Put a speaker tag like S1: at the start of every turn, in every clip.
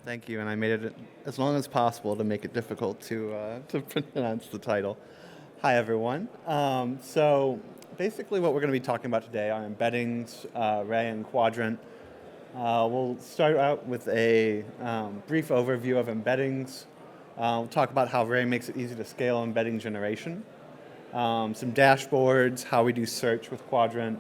S1: Thank you, and I made it as long as possible to make it difficult to pronounce the title. Hi, everyone. So basically what we're going to be talking about today are embeddings, Ray and Qdrant. We'll start out with a brief overview of embeddings. We'll talk about how Ray makes it easy to scale embedding generation. Some dashboards, how we do search with Qdrant.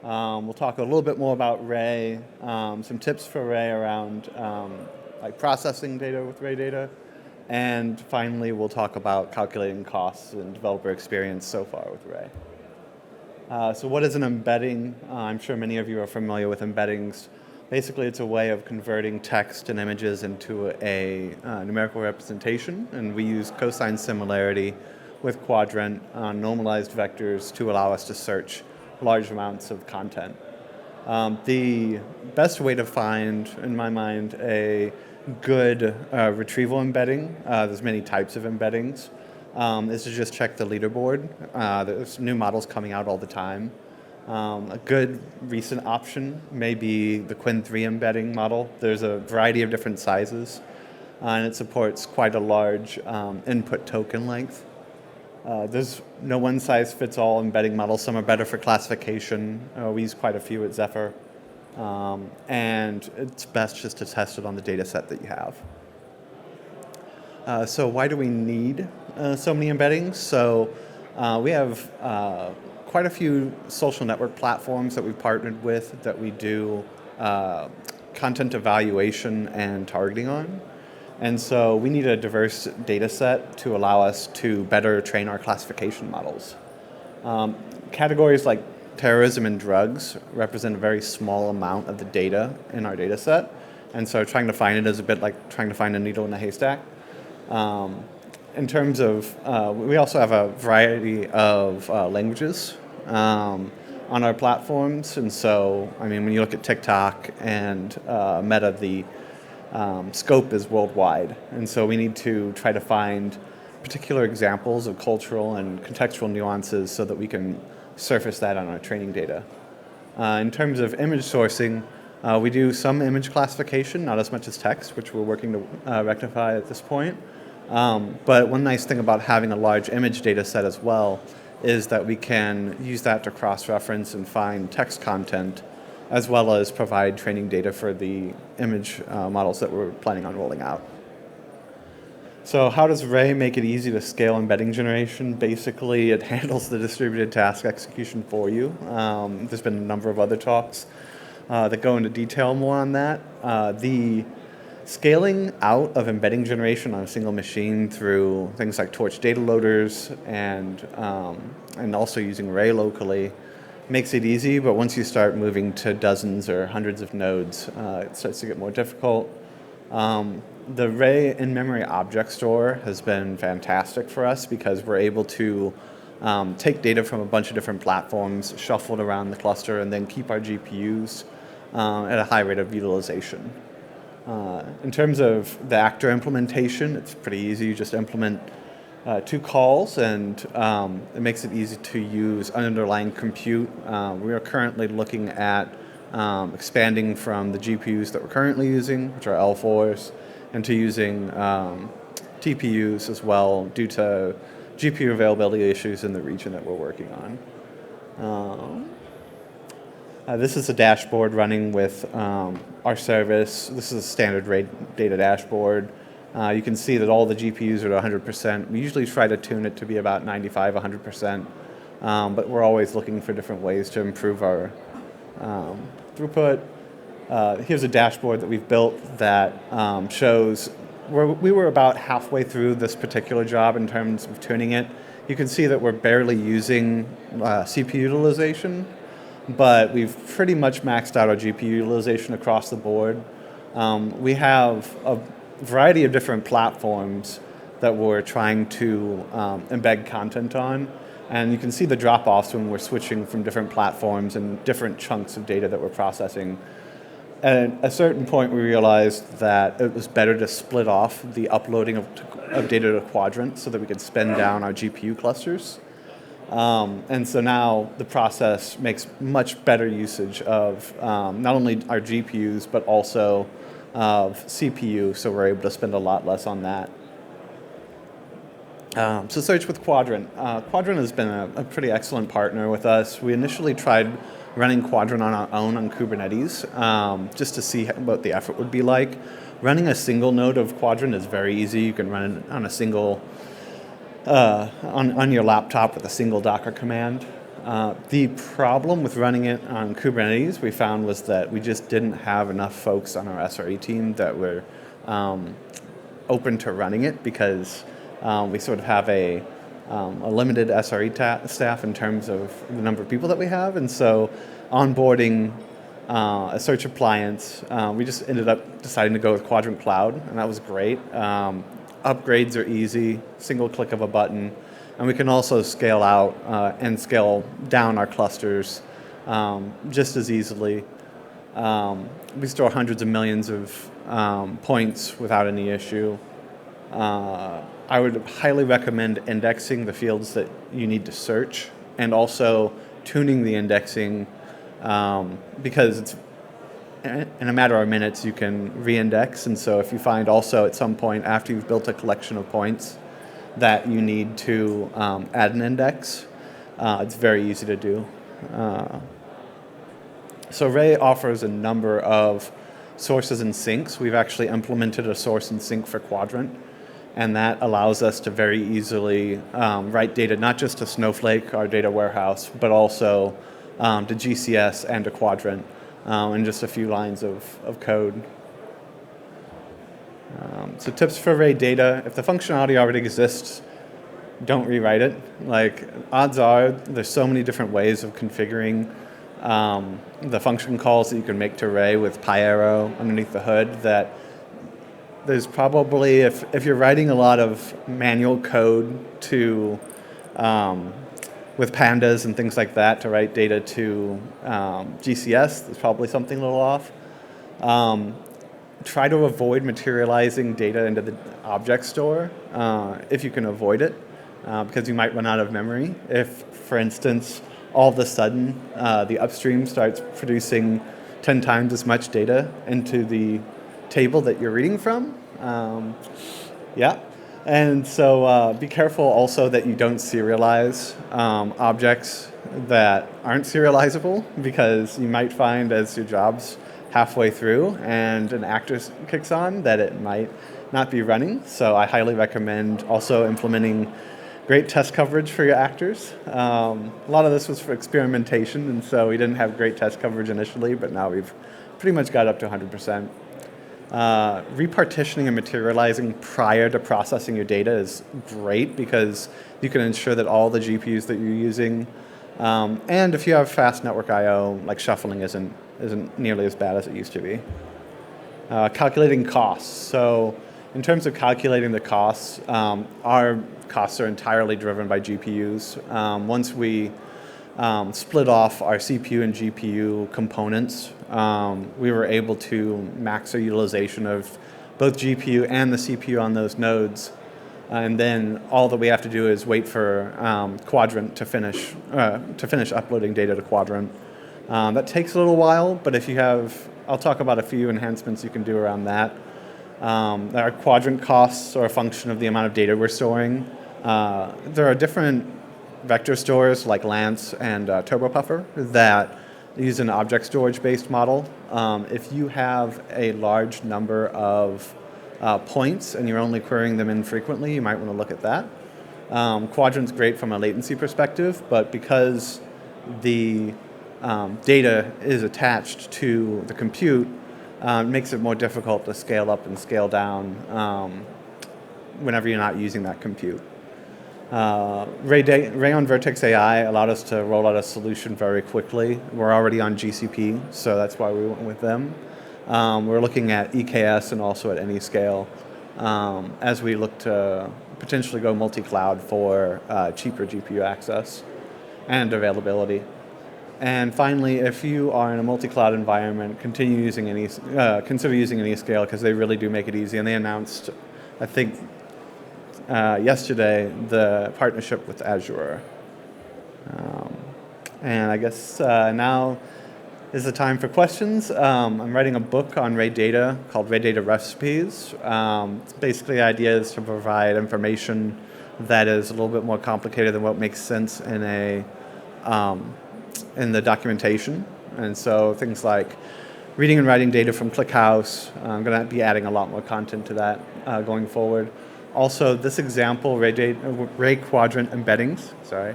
S1: We'll talk a little bit more about Ray, some tips for Ray around like processing data with Ray data. And finally, we'll talk about calculating costs and developer experience so far with Ray. So what is an embedding? I'm sure many of you are familiar with embeddings. Basically, it's a way of converting text and images into a numerical representation, and we use cosine similarity with Qdrant on normalized vectors to allow us to search large amounts of content. The best way to find, in my mind, a good retrieval embedding, there's many types of embeddings, is to just check the leaderboard. There's new models coming out all the time. A good recent option may be the Qn3 embedding model. There's a variety of different sizes, and it supports quite a large input token length. There's no one-size-fits-all embedding model. Some are better for classification. We use quite a few at ZEFR. And it's best just to test it on the data set that you have. So why do we need so many embeddings? So we have quite a few social network platforms that we've partnered with that we do content evaluation and targeting on. And so we need a diverse data set to allow us to better train our classification models. Categories like terrorism and drugs represent a very small amount of the data in our data set. And so trying to find it is a bit like trying to find a needle in a haystack. In terms of, we also have a variety of languages on our platforms. And so, I mean, when you look at TikTok and Meta, the scope is worldwide. And so we need to try to find particular examples of cultural and contextual nuances so that we can surface that on our training data. In terms of image sourcing, we do some image classification, not as much as text, which we're working to rectify at this point. But one nice thing about having a large image data set as well is that we can use that to cross-reference and find text content, as well as provide training data for the image models that we're planning on rolling out. So how does Ray make it easy to scale embedding generation? Basically, it handles the distributed task execution for you. There's been a number of other talks that go into detail more on that. The scaling out of embedding generation on a single machine through things like Torch data loaders and also using Ray locally makes it easy, but once you start moving to dozens or hundreds of nodes, it starts to get more difficult. The Ray in-memory object store has been fantastic for us because we're able to take data from a bunch of different platforms, shuffle it around the cluster, and then keep our GPUs at a high rate of utilization. In terms of the actor implementation, it's pretty easy. You just implement 2 calls, and it makes it easy to use underlying compute. We are currently looking at expanding from the GPUs that we're currently using, which are L4s, into using TPUs as well due to GPU availability issues in the region that we're working on. This is a dashboard running with our service. This is a standard Ray data dashboard. You can see that all the GPUs are at 100%. We usually try to tune it to be about 95, 100%, but we're always looking for different ways to improve our throughput. Here's a dashboard that we've built that shows we were about halfway through this particular job in terms of tuning it. You can see that we're barely using CPU utilization, but we've pretty much maxed out our GPU utilization across the board. We have a variety of different platforms that we're trying to embed content on, and you can see the drop-offs when we're switching from different platforms and different chunks of data that we're processing. At a certain point, we realized that it was better to split off the uploading of data to Qdrant so that we could spin down our GPU clusters. And so now the process makes much better usage of not only our GPUs, but also of CPU, so we're able to spend a lot less on that. So search with Qdrant. Qdrant has been a pretty excellent partner with us. We initially tried running Qdrant on our own on Kubernetes, just to see what the effort would be like. Running a single node of Qdrant is very easy. You can run it on a single, on your laptop with a single Docker command. The problem with running it on Kubernetes we found was that we just didn't have enough folks on our SRE team that were open to running it, because we sort of have a limited SRE staff in terms of the number of people that we have, and so onboarding a search appliance, we just ended up deciding to go with Qdrant Cloud, and that was great. Upgrades are easy, single click of a button, and we can also scale out and scale down our clusters just as easily. We store hundreds of millions of points without any issue. I would highly recommend indexing the fields that you need to search, and also tuning the indexing, because it's in a matter of minutes you can re-index, and so if you find also at some point after you've built a collection of points that you need to add an index, it's very easy to do. So Ray offers a number of sources and sinks. We've actually implemented a source and sink for Qdrant, and that allows us to very easily write data not just to Snowflake, our data warehouse, but also to GCS and to Qdrant in just a few lines of code. So tips for Ray data: if the functionality already exists, don't rewrite it. Like, odds are there's so many different ways of configuring the function calls that you can make to Ray with PyArrow underneath the hood, that there's probably, if you're writing a lot of manual code to with pandas and things like that to write data to GCS, there's probably something a little off. Try to avoid materializing data into the object store if you can avoid it, because you might run out of memory. If, for instance, all of a sudden the upstream starts producing 10 times as much data into the table that you're reading from. Yeah. And so be careful also that you don't serialize objects that aren't serializable, because you might find as your job's halfway through and an actor kicks on that it might not be running. So I highly recommend also implementing great test coverage for your actors. A lot of this was for experimentation, and so we didn't have great test coverage initially, but now we've pretty much got up to 100%. Repartitioning and materializing prior to processing your data is great, because you can ensure that all the GPUs that you're using, and if you have fast network I/O, like shuffling isn't nearly as bad as it used to be. Calculating costs. So in terms of calculating the costs, our costs are entirely driven by GPUs. Once we split off our CPU and GPU components, we were able to max our utilization of both GPU and the CPU on those nodes. And then all that we have to do is wait for Qdrant to finish uploading data to Qdrant. That takes a little while, but if you have, I'll talk about a few enhancements you can do around that. Our Qdrant costs are a function of the amount of data we're storing. There are different vector stores like Lance and TurboPuffer that use an object storage-based model. If you have a large number of points and you're only querying them infrequently, you might want to look at that. Qdrant's great from a latency perspective, but because the data is attached to the compute, it makes it more difficult to scale up and scale down whenever you're not using that compute. Ray on Vertex AI allowed us to roll out a solution very quickly. We're already on GCP, so that's why we went with them. We're looking at EKS and also at AnyScale as we look to potentially go multi-cloud for cheaper GPU access and availability. And finally, if you are in a multi-cloud environment, consider using AnyScale, because they really do make it easy. And they announced, I think, yesterday, the partnership with Azure. And I guess now is the time for questions. I'm writing a book on Ray data called Ray Data Recipes. Basically, the idea is to provide information that is a little bit more complicated than what makes sense in the documentation. And so things like reading and writing data from ClickHouse. I'm going to be adding a lot more content to that going forward. Also, this example, Ray Qdrant embeddings, sorry.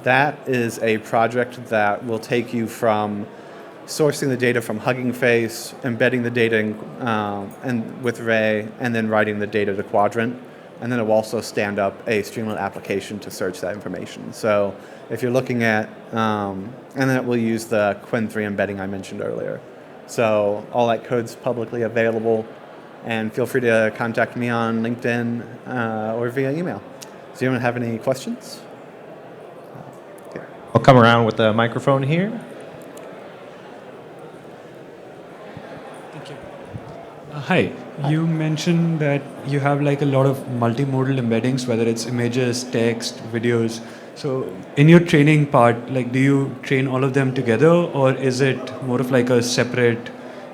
S1: That is a project that will take you from sourcing the data from Hugging Face, embedding the data with Ray, and then writing the data to Qdrant. And then it will also stand up a Streamlit application to search that information. So if you're looking at, and then it will use the Qwen3 embedding I mentioned earlier. So all that code's publicly available, and feel free to contact me on LinkedIn or via email. Does anyone have any questions?
S2: I'll come around with the microphone here.
S3: Thank you. Hi. You mentioned that you have like a lot of multimodal embeddings, whether it's images, text, videos. So in your training part, like, do you train all of them together, or is it more of like a separate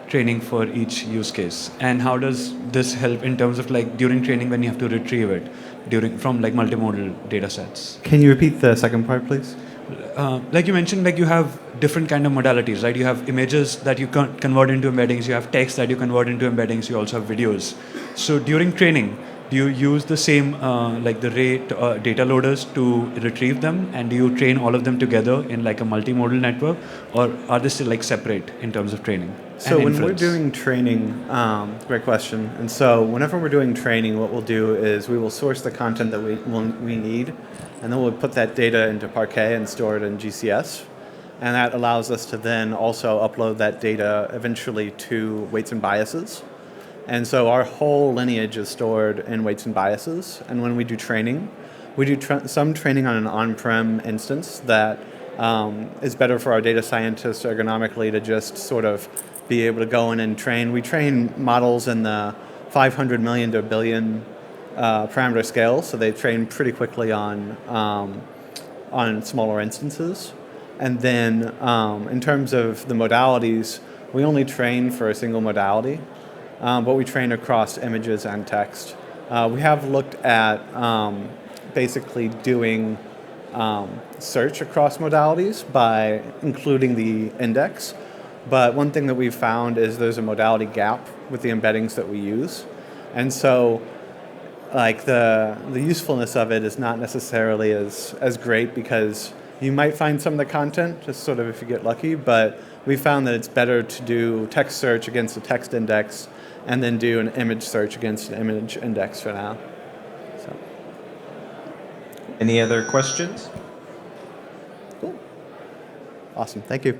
S3: training for each use case? And how does this help in terms of like during training when you have to retrieve it from like multimodal data sets?
S1: Can you repeat the second part, please?
S3: Like you mentioned, like you have different kind of modalities, right? You have images that you convert into embeddings, you have text that you convert into embeddings, you also have videos. So during training, do you use the same, like the Ray data loaders to retrieve them? And do you train all of them together in like a multimodal network? Or are they still like separate in terms of training?
S1: So when we're doing training, great question. And so whenever we're doing training, what we'll do is we will source the content that we need, and then we'll put that data into Parquet and store it in GCS. And that allows us to then also upload that data eventually to weights and biases. And so our whole lineage is stored in weights and biases. And when we do training, we do some training on an on-prem instance that is better for our data scientists ergonomically to just sort of be able to go in and train. We train models in the 500 million to a billion parameter scale, so they train pretty quickly on smaller instances. And then in terms of the modalities, we only train for a single modality, but we train across images and text. We have looked at basically doing search across modalities by including the index. But one thing that we've found is there's a modality gap with the embeddings that we use. And so like the usefulness of it is not necessarily as great, because you might find some of the content, just sort of if you get lucky, but we found that it's better to do text search against a text index and then do an image search against an image index for now. So.
S2: Any other questions?
S1: Cool. Awesome. Thank you.